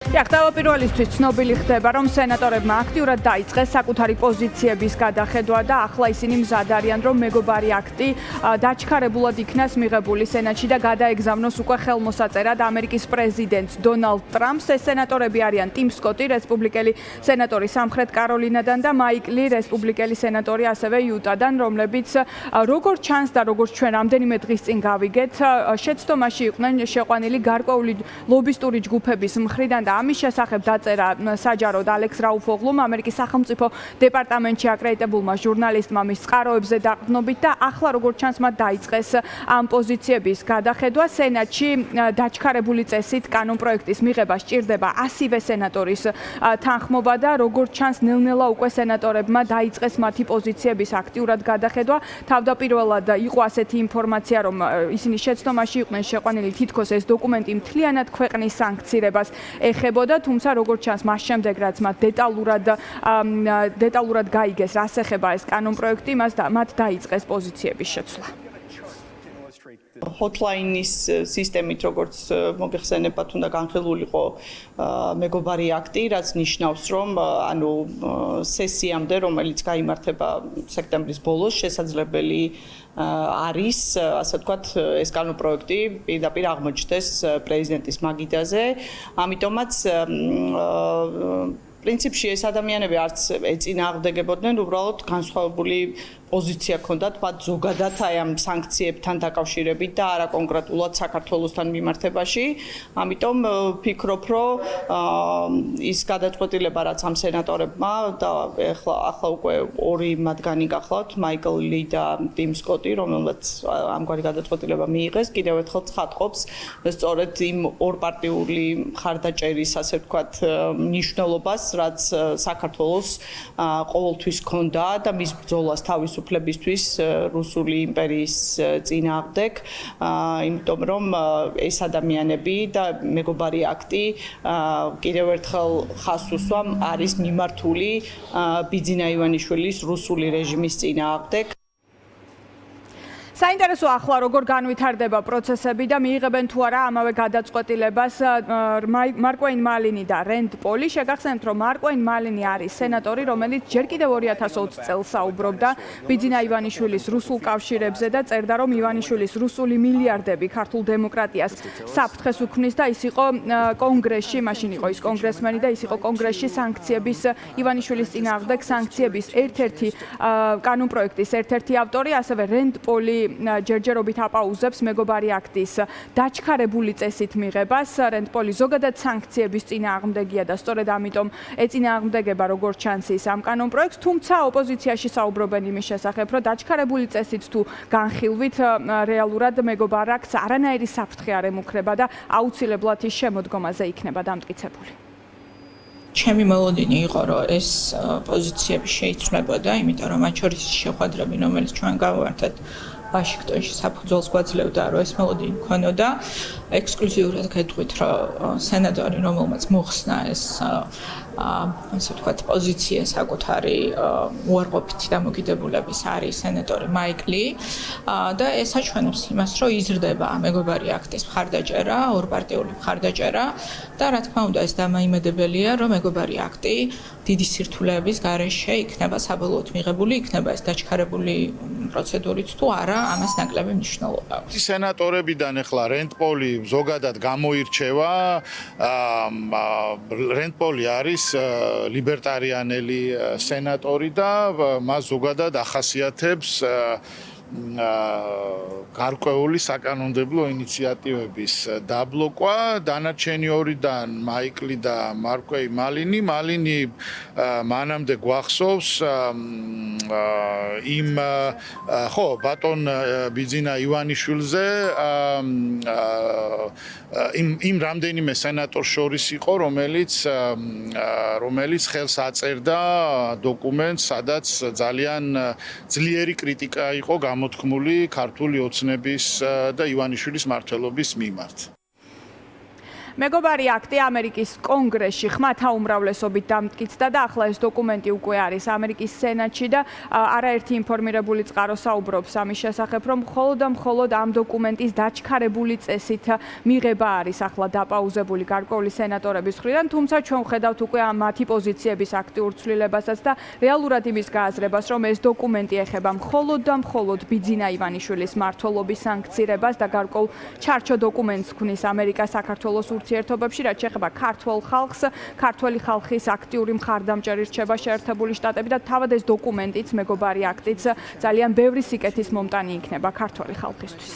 თავდაპირველისთვის ცნობილი ხდება, რომ სენატორებმა აქტიურად დაიწყეს საკუთარი პოზიციების გადახედვა და ახლა ისინი მზად არიან, რომ მეგობარი აქტი დაჩქარებულად იქნას მიღებული სენატში და გადაეგზავნოს უკვე ხელმოსაწერად ამერიკის პრეზიდენტს დონალდ ტრამპს. ეს სენატორები არიან ტიმ სკოტი, რესპუბლიკელი სენატორი სამხრეთ კაროლინადან და მაიკ ლი, რესპუბლიკელი სენატორი ასევე იუტადან, რომლებიც როგორც ჩანს და როგორც ჩვენ რამდენიმე დღის წინ გავიგეთ, შეცდომაში იყვნენ შეყვანილი გარკვეული ლობისტური ჯგუფების მხრიდან და ამის შესახებ დაწერა საჯაროდ ალექს რაუფოღლუმ, ამერიკის სახელმწიფო დეპარტამენტში აკრედიტებულმა ჟურნალისტმა მის წყაროებზე დაყრდნობით და ახლა როგორც ჩანს მათ დაიწყეს ამ პოზიციების გადახედვა. სენატში დაჩქარებული წესით კანონპროექტის მიღება სჭირდება 100-ვე სენატორის თანხმობა და როგორც ჩანს ნელ-ნელა უკვე სენატორებმა დაიწყეს მათი პოზიციების აქტიურად გადახედვა. თავდაპირველად იყო ასეთი ინფორმაცია, რომ ისინი შეცდომაში იყვნენ შეყვანილი, თითქოს ეს დოკუმენტი მთლიანად ქვეყნის სანქცირებას ეხებოდა, თუმცა როგორც ჩანს მას შემდეგ რაც მათ დეტალურად გაიგეს რას ეხება ეს კანონპროექტი, მათ დაიწყეს პოზიციების შეცვლა. Hotline-ის სისტემით როგორც მოგეხსენებათ, უნდა განხილულიყო მეგობარი აქტი, რაც ნიშნავს, რომ ანუ სესიამდე, რომელიც გაიმართება სექტემბრის ბოლოს, შესაძლებელი არის, ასე ვთქვათ, ეს კანონპროექტი პირდაპირ აღმოჩნდეს პრეზიდენტის მაგიდაზე. ამიტომაც პრინციპში ეს ადამიანები არც ეწინააღმდეგებოდნენ, უბრალოდ განსხვავებული პოზიცია ჰქონდათ მათ ზოგადად აი ამ სანქციებთან დაკავშირებით და არა კონკრეტულად საქართველოსთან მიმართებაში. ამიტომ ვფიქრობ, რომ ის გადაწყვეტილება, რაც ამ სენატორებმა და ახლა უკვე ორი მათგანი გახლავთ, მაიკლ ლი და ტიმ სკოტი, რომელმაც ამგვარი გადაწყვეტილება მიიღეს, კიდევ ერთხელ ცხადყოფს სწორედ იმ ორპარტიული მხარდაჭერის, ასე ვთქვათ, მნიშვნელობას, რაც საქართველოს ყოველთვის ჰქონდა და მის ბრძოლას თავისუფლებისთვის რუსული იმპერიის წინააღმდეგ, იმიტომ რომ ეს ადამიანები და მეგობარი აქტი კიდევ ერთხელ ხაზს უსვამ არის მიმართული ბიძინა ივანიშვილის რუსული რეჟიმის წინააღმდეგ. საინტერესო ახლა როგორ განვითარდება პროცესები და მიიღებენ თუ არა ამავე გადაწყვეტილებას მარკუეინ მალინი და რენდ პოლი. შეგახსენებთ, რომ მარკუეინ მალინი არის სენატორი, რომელიც ჯერ კიდევ 2020 წელს საუბრობდა ბიძინა ივანიშვილის რუსულ კავშირებზე და წერდა, რომ ივანიშვილის რუსული მილიარდები ქართულ დემოკრატიას საფრთხეს უქმნის და ის იყო კონგრესში, მაშინ იყო ის კონგრესმენი და ის იყო კონგრესში სანქციების ივანიშვილის წინააღმდეგ სანქციების ერთ-ერთი კანონპროექტის ერთ-ერთი ავტორი, ასევე რენდ პოლი ჯერჯერობით აპაუზებს მეგობარი აქტის დაჩქარებული წესით მიღებას. რენდ პოლი ზოგადად სანქციების წინააღმდეგია და სწორედ ამიტომ ეწინააღმდეგება როგორც ჩანს ის ამ კანონპროექტს, თუმცა ოპოზიციაში საუბრობენ იმის შესახებ, რომ დაჩქარებული წესით თუ განხილვით რეალურად მეგობარ აქტს არანაირი საფრთხე არ ემუქრება და აუცილებლად ის შემოდგომაზე იქნება დამტკიცებული. ჩემი მოლოდინი იყო, რომ ეს პოზიციები შეიცვლებოდა, იმიტომ რომ მათ შორის შეხვედრები, რომელიც ჩვენ გავუერთეთ ვაშინგტონში საფუძველს გვაძლევდა, რომ ეს მოლოდინი მქონოდა. ექსკლუზიურად გეტყვით, რომ სენატორი, რომელმაც მოხსნა ეს ასე ვთქვათ, პოზიცია საკუთარი უარყოფითი დამოკიდებულების არის სენატორი მაიკ ლი და ეს აჩვენებს იმას, რომ იზრდება მეგობარი აქტის მხარდაჭერა, ორპარტიული მხარდაჭერა და რა თქმა უნდა ეს დამაიმედებელია, რომ მეგობარი აქტი დიდი სირთულეების გარეშე იქნება საბოლოოდ მიღებული, იქნება ეს დაჩქარებული პროცედურით თუ არა, ამას ნაკლები მნიშვნელობა აქვს. სენატორებიდან ახლა რენდ პოლი ზოგადად გამოირჩევა. რენდ პოლი არის ლიბერტარიანელი სენატორი და მას ზოგადად ახასიათებს გარკვეული საკანონმდებლო ინიციატივების დაბლოკვა. დანარჩენი ორიდან მაიკლი და მარკუეინ მალინი. მალინი მანამდე გვახსოვს იმ ბატონ ბიძინა ივანიშვილზე იმ რამდენიმე სენატორს შორის იყო, რომელიც ხელს აწერდა დოკუმენტს, სადაც ძალიან ძლიერი კრიტიკა იყო გამოთქმული ქართული ოცნების და ივანიშვილის მმართველობის მიმართ. მეგობარი აქტი ამერიკის კონგრესში ხმათა უმრავლესობით დამტკიცდა და ახლა ეს დოკუმენტი უკვე არის ამერიკის სენატში და არაერთი ინფორმირებული წყარო საუბრობს ამის შესახებ, რომ მხოლოდ ამ დოკუმენტის დაჩქარებული წესით მიღება არის ახლა დაპაუზებული გარკვეული სენატორების მხრიდან, თუმცა ჩვენ ვხედავთ უკვე მათი პოზიციების აქტიურ ცვლილებასაც და რეალურად იმის გააზრებას, რომ ეს დოკუმენტი ეხება მხოლოდ ბიძინა ივანიშვილის მმართველობის სანქცირებას და გარკვეულ ჩარჩო დოკუმენტს ქმნის ამერიკა-საქართველოს ურთიერთობებში, რაც შეეხება ქართველ ხალხს, ქართველი ხალხის აქტიური მხარდამჭერი რჩება შეერთებული შტატები და თავად ეს დოკუმენტიც, მეგობარი აქტიც ძალიან ბევრი სიკეთის მომტანი იქნება ქართველი ხალხისთვის.